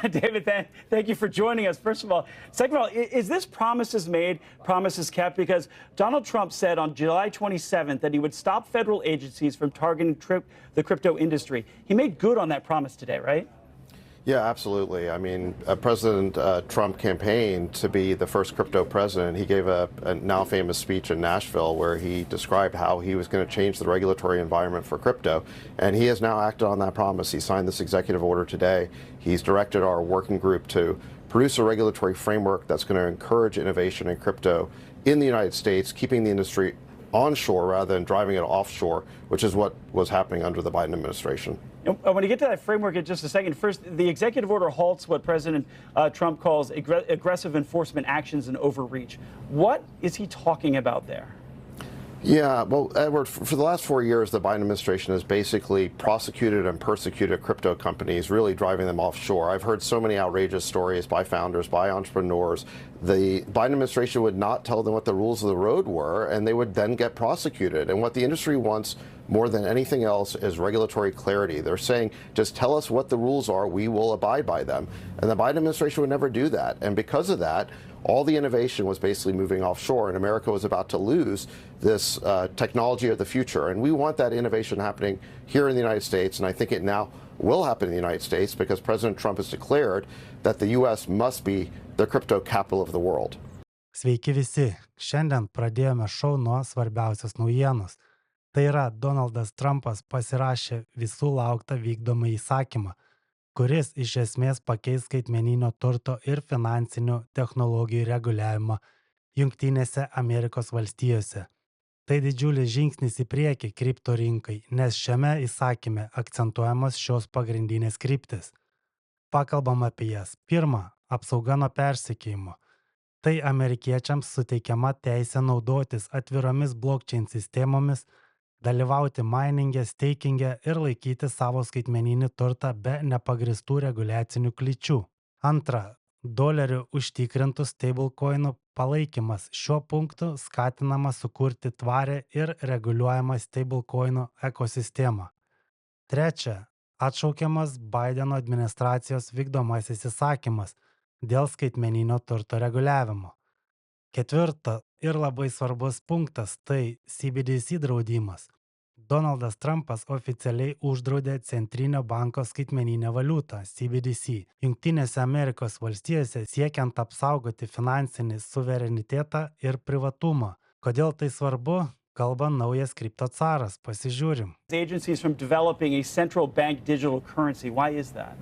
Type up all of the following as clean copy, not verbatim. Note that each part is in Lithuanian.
David, thank you for joining us. First of all, second of all, is this promises made, promises kept? Because Donald Trump said on July 27th that he would stop federal agencies from targeting the crypto industry. He made good on that promise today, right? Yeah, absolutely. I mean, President Trump campaigned to be the first crypto president. He gave a now famous speech in Nashville where he described how he was going to change the regulatory environment for crypto. And he has now acted on that promise. He signed this executive order today. He's directed our working group to produce a regulatory framework that's going to encourage innovation in crypto in the United States, keeping the industry onshore rather than driving it offshore, which is what was happening under the Biden administration. I want to get to that framework in just a second. First, the executive order halts what President Trump calls aggressive enforcement actions and overreach. What is he talking about there? Yeah, well, Edward, for the last 4 years, the Biden administration has basically prosecuted and persecuted crypto companies, really driving them offshore. I've heard so many outrageous stories by founders, by entrepreneurs. The Biden administration would not tell them what the rules of the road were, and they would then get prosecuted. And what the industry wants more than anything else is regulatory clarity. They're saying, just tell us what the rules are, we will abide by them. And the Biden administration would never do that. And because of that, all the innovation was basically moving offshore, and America was about to lose this technology of the future. And we want that innovation happening here in the United States, and I think it now will happen in the United States because President Trump has declared that the U.S. must be the crypto capital of the world. Sveiki visi. Šiandien pradėjome šou nuo svarbiausios naujienos. Tai yra, Donaldas Trumpas pasirašė visų lauktą vykdomą įsakymą, kuris iš esmės pakeis skaitmeninio turto ir finansinių technologijų reguliavimą Jungtinėse Amerikos valstijose. Tai didžiulis žingsnis į priekį kripto rinkai, nes šiame įsakyme akcentuojamos šios pagrindinės kryptis. Pakalbam apie jas. Pirma, apsauga nuo persekiojimo. Tai amerikiečiams suteikiama teisė naudotis atviromis blockchain sistemomis, dalyvauti mininge, stakinge ir laikyti savo skaitmeninį turtą be nepagristų reguliacinių kliūčių. Antra, dolerių užtikrintų stablecoinų palaikymas. Šiuo punktu skatinama sukurti tvarę ir reguliuojamą stablecoinų ekosistemą. Trečia, atšaukiamas Bideno administracijos vykdomasis įsakymas dėl skaitmeninio turto reguliavimo. Ketvirta ir labai svarbus punktas – tai CBDC draudimas. Donaldas Trumpas oficialiai uždraudė Centrinio banko skaitmeninę valiutą CBDC Jungtinėse Amerikos valstijose siekiant apsaugoti finansinį suverenitetą ir privatumą. Kodėl tai svarbu? Kalba naujas kripto caras. Pasižiūrim. Agencies from developing a central bank digital currency. Why is that?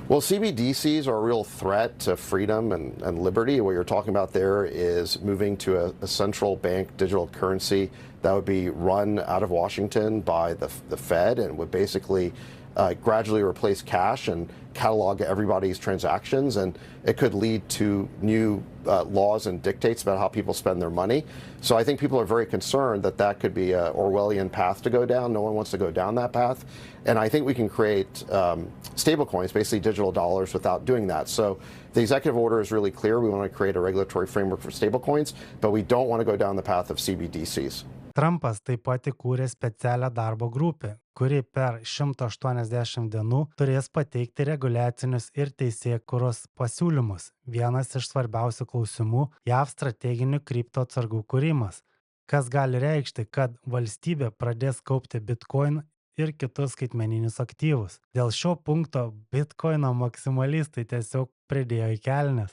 Well, CBDCs are a real threat to freedom and liberty. What you're talking about there is moving to a central bank digital currency that would be run out of Washington by the Fed and would basically gradually replace cash and catalog everybody's transactions. And it could lead to new laws and dictates about how people spend their money. So I think people are very concerned that that could be an Orwellian path to go down. No one wants to go down that path. And I think we can create stable coins, basically digital dollars, without doing that. So the executive order is really clear. We want to create a regulatory framework for stable coins, but we don't want to go down the path of CBDCs. Trumpas taip pat įkūrė specialią darbo grupę, kuri per 180 dienų turės pateikti reguliacinius ir teisėkūros pasiūlymus. Vienas iš svarbiausių klausimų – JAV strateginių kripto atsargų kūrimas, kas gali reikšti, kad valstybė pradės kaupti Bitcoin ir kitus skaitmeninius aktyvus. Dėl šio punkto Bitcoino maksimalistai tiesiog pridėjo į kelnes.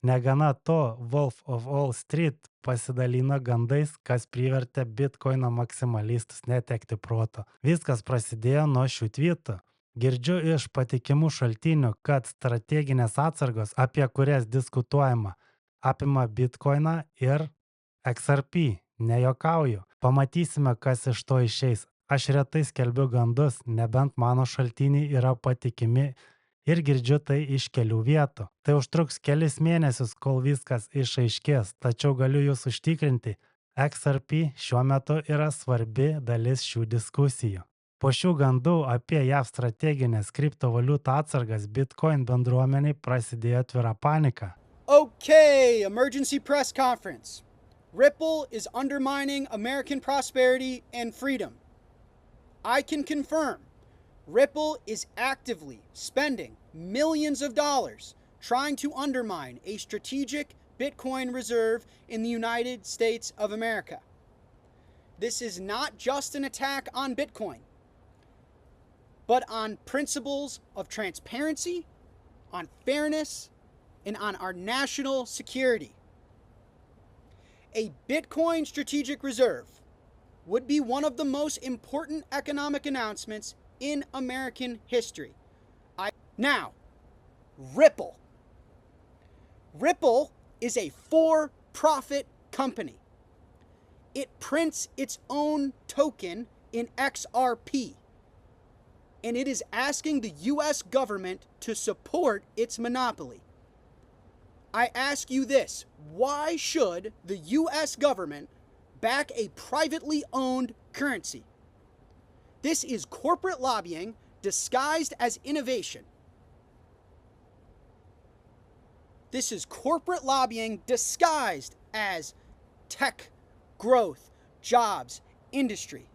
Negana to, Wolf of Wall Street pasidalino gandais, kas privertė Bitcoino maksimalistus netekti proto. Viskas prasidėjo nuo šių tweetų. Girdžiu iš patikimų šaltinių, kad strateginės atsargos, apie kurias diskutuojama, apima Bitcoiną ir XRP. Nejokauju. Pamatysime, kas iš to išeis. Aš retai skelbiu gandus, nebent mano šaltiniai yra patikimi ir girdžiu tai iš kelių vietų. Tai užtruks kelis mėnesius, kol viskas išaiškės, tačiau galiu jūs užtikrinti, XRP šiuo metu yra svarbi dalis šių diskusijų. Po šių gandų apie JAV strateginės kriptovaliutų atsargas Bitcoin bendruomeniai prasidėjo atvira panika. Okay, emergency press conference. Ripple is undermining American prosperity and freedom. I can confirm Ripple is actively spending millions of dollars trying to undermine a strategic Bitcoin reserve in the United States of America. This is not just an attack on Bitcoin, but on principles of transparency, on fairness, and on our national security. A Bitcoin strategic reserve would be one of the most important economic announcements in American history. Now, Ripple. Ripple is a for-profit company. It prints its own token in XRP, and it is asking the US government to support its monopoly. I ask you this: why should the US government back a privately owned currency? This is corporate lobbying disguised as innovation. This is corporate lobbying disguised as tech growth, jobs, industry.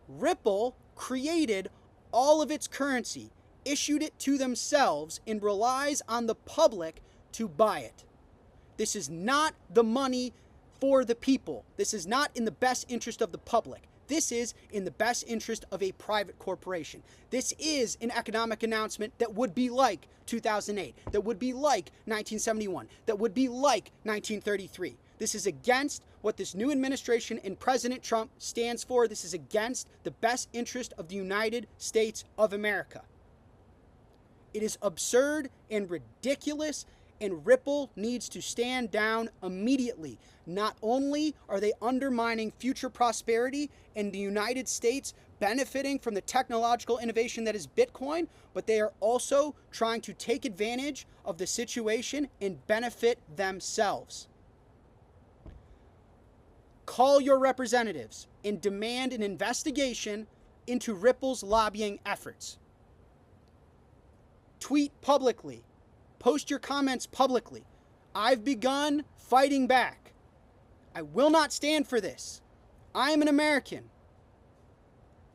Ripple created all of its currency, issued it to themselves, and relies on the public to buy it. This is not the money for the people. This is not in the best interest of the public. This is in the best interest of a private corporation. This is an economic announcement that would be like 2008, that would be like 1971, that would be like 1933. This is against what this new administration and President Trump stands for. This is against the best interest of the United States of America. It is absurd and ridiculous, and Ripple needs to stand down immediately. Not only are they undermining future prosperity in the United States, benefiting from the technological innovation that is Bitcoin, but they are also trying to take advantage of the situation and benefit themselves. Call your representatives and demand an investigation into Ripple's lobbying efforts. Tweet publicly. Post your comments publicly. I've begun fighting back. I will not stand for this. I am an American.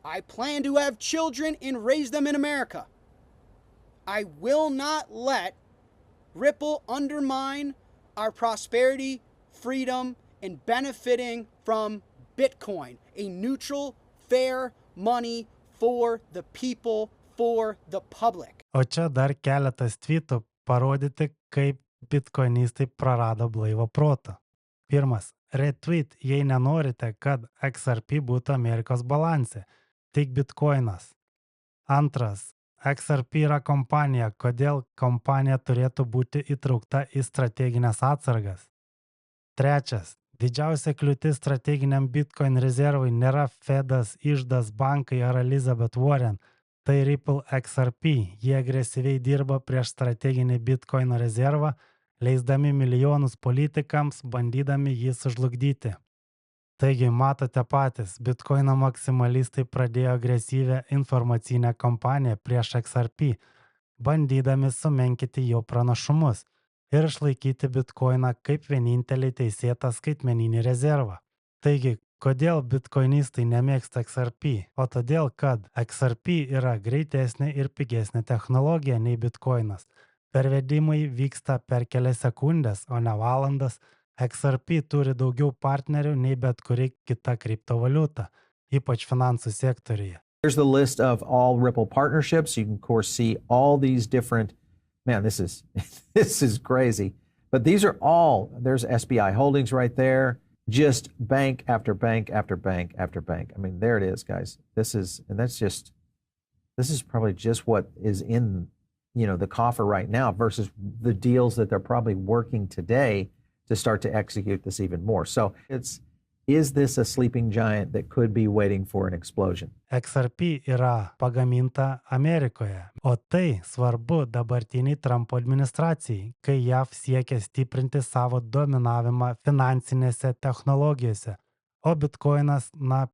I plan to have children and raise them in America. I will not let Ripple undermine our prosperity, freedom, and benefiting from Bitcoin, a neutral, fair money for the people, for the public. O čia dar keletas tweetų parodyti, kaip bitkoinistai prarado blaivą protą. Pirmas, retweet, jei nenorite, kad XRP būtų Amerikos balanse, tik bitkoinas. Antras, XRP yra kompanija, kodėl kompanija turėtų būti įtraukta į strateginės atsargas. Trečias, didžiausia kliūtis strateginiam Bitcoin rezervui nėra Fedas, Iždas, bankai ar Elizabeth Warren, tai Ripple XRP. Jie agresyviai dirba prieš strateginį Bitcoin rezervą, leisdami milijonus politikams, bandydami jį sužlugdyti. Taigi, matote patys, Bitcoino maksimalistai pradėjo agresyvę informacinę kampaniją prieš XRP, bandydami sumenkyti jo pranašumus ir išlaikyti Bitcoiną kaip vienintelį teisėtą skaitmeninį rezervą. Taigi, kodėl bitkoinistai nemėgsta XRP? O todėl, kad XRP yra greitesnė ir pigesnė technologija nei Bitcoinas. Pervedimai vyksta per kelias sekundės, o ne valandas. XRP turi daugiau partnerių nei bet kuri kita kriptovaliuta, ypač finansų sektoriuje. Here's the list of all Ripple partnerships. You can, of course, see all these different, man, this is this is crazy. But these are all, there's SBI Holdings right there, just bank after bank after bank after bank. I mean, there it is, guys. This is probably just what is in, the coffer right now versus the deals that they're probably working today to start to execute this even more. So is this a sleeping giant that could be waiting for an explosion? XRP yra pagaminta Amerikoje, o tai svarbu dabartiniai Trumpo administracijai, kai JAV siekia stiprinti savo dominavimą finansinėse technologijose. O Bitcoinas,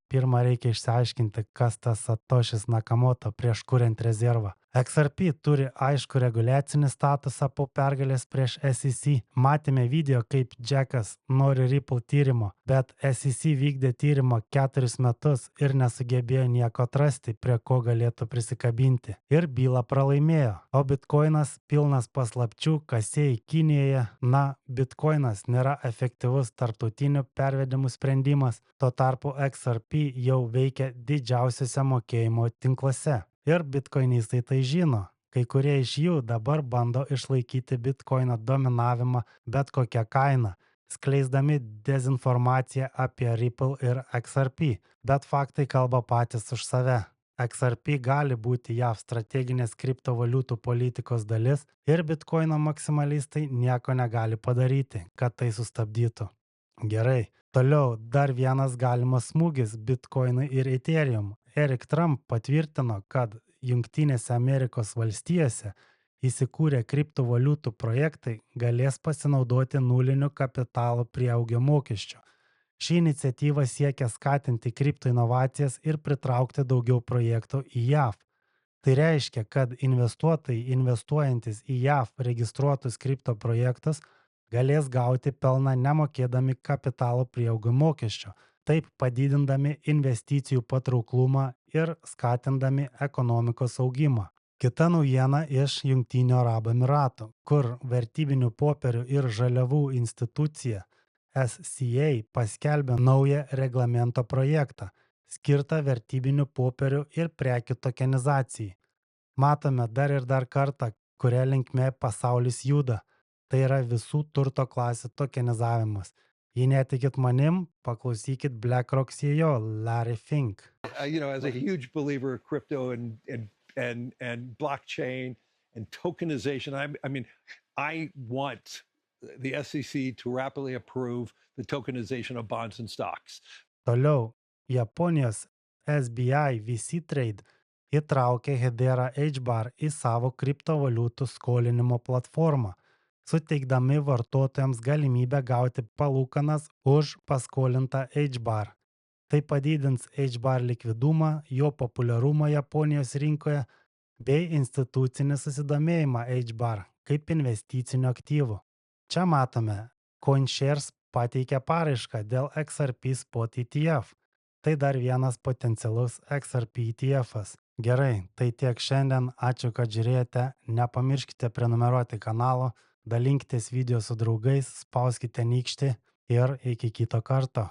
pirmą reikia išsiaiškinti, kas tas Satoshis Nakamoto prieš kuriant rezervą. XRP turi aišku reguliacinį statusą po pergalės prieš SEC. Matėme video, kaip Jackas nori Ripple tyrimo, bet SEC vykdė tyrimo 4 metus ir nesugebėjo nieko atrasti, prie ko galėtų prisikabinti. Ir bylą pralaimėjo. O Bitcoinas pilnas paslapčių, kasėjai Kinijoje. Na, Bitcoinas nėra efektyvus tarptautinių pervedimų sprendimas, tuo tarpu XRP jau veikia didžiausiuose mokėjimo tinkluose. Ir bitkoinistai tai žino. Kai kurie iš jų dabar bando išlaikyti bitkoino dominavimą bet kokią kainą, skleisdami dezinformaciją apie Ripple ir XRP, bet faktai kalba patys už save. XRP gali būti JAV strateginės kriptovaliutų politikos dalis ir bitkoino maksimalistai nieko negali padaryti, kad tai sustabdytų. Gerai. Toliau dar vienas galimas smūgis bitkoinui ir Ethereum. Eric Trump patvirtino, kad Jungtinėse Amerikos valstijose įsikūrę kriptovaliutų projektai galės pasinaudoti nuliniu kapitalo prieaugio mokesčiu. Ši iniciatyva siekia skatinti kriptoinovacijas ir pritraukti daugiau projektų į JAV. Tai reiškia, kad investuotojai investuojantis į JAV registruotus kripto projektus galės gauti pelną nemokėdami kapitalo prieaugio mokesčio, taip padidindami investicijų patrauklumą ir skatindami ekonomikos augimą. Kita naujiena iš Jungtinių Arabų Emyratų, kur vertybinių popierių ir žaliavų institucija SCA paskelbė naują reglamento projektą, skirtą vertybinių popierių ir prekių tokenizacijai. Matome dar ir dar kartą, kuria linkme pasaulis juda. Tai yra visų turto klasių tokenizavimas. Jei netikit manim, paklausykit BlackRock CEO Larry Fink. As a huge believer of crypto and blockchain and tokenization, I want the SEC to rapidly approve the tokenization of bonds and stocks. Toliau, Japonijos SBI VC Trade įtraukė Hedera HBAR į savo kriptovaliutų skolinimo platformą, suteikdami vartotojams galimybę gauti palūkanas už paskolintą HBAR. Tai padidins HBAR likvidumą, jo populiarumą Japonijos rinkoje bei institucinį susidomėjimą HBAR kaip investicinių aktyvų. Čia matome, CoinShares pateikė paraišką dėl XRP Spot ETF. Tai dar vienas potencialus XRP ETF'as. Gerai, tai tiek šiandien. Ačiū, kad žiūrėjote. Nepamirškite prenumeruoti kanalo, dalinkitės video su draugais, spauskite nykštį ir iki kito karto.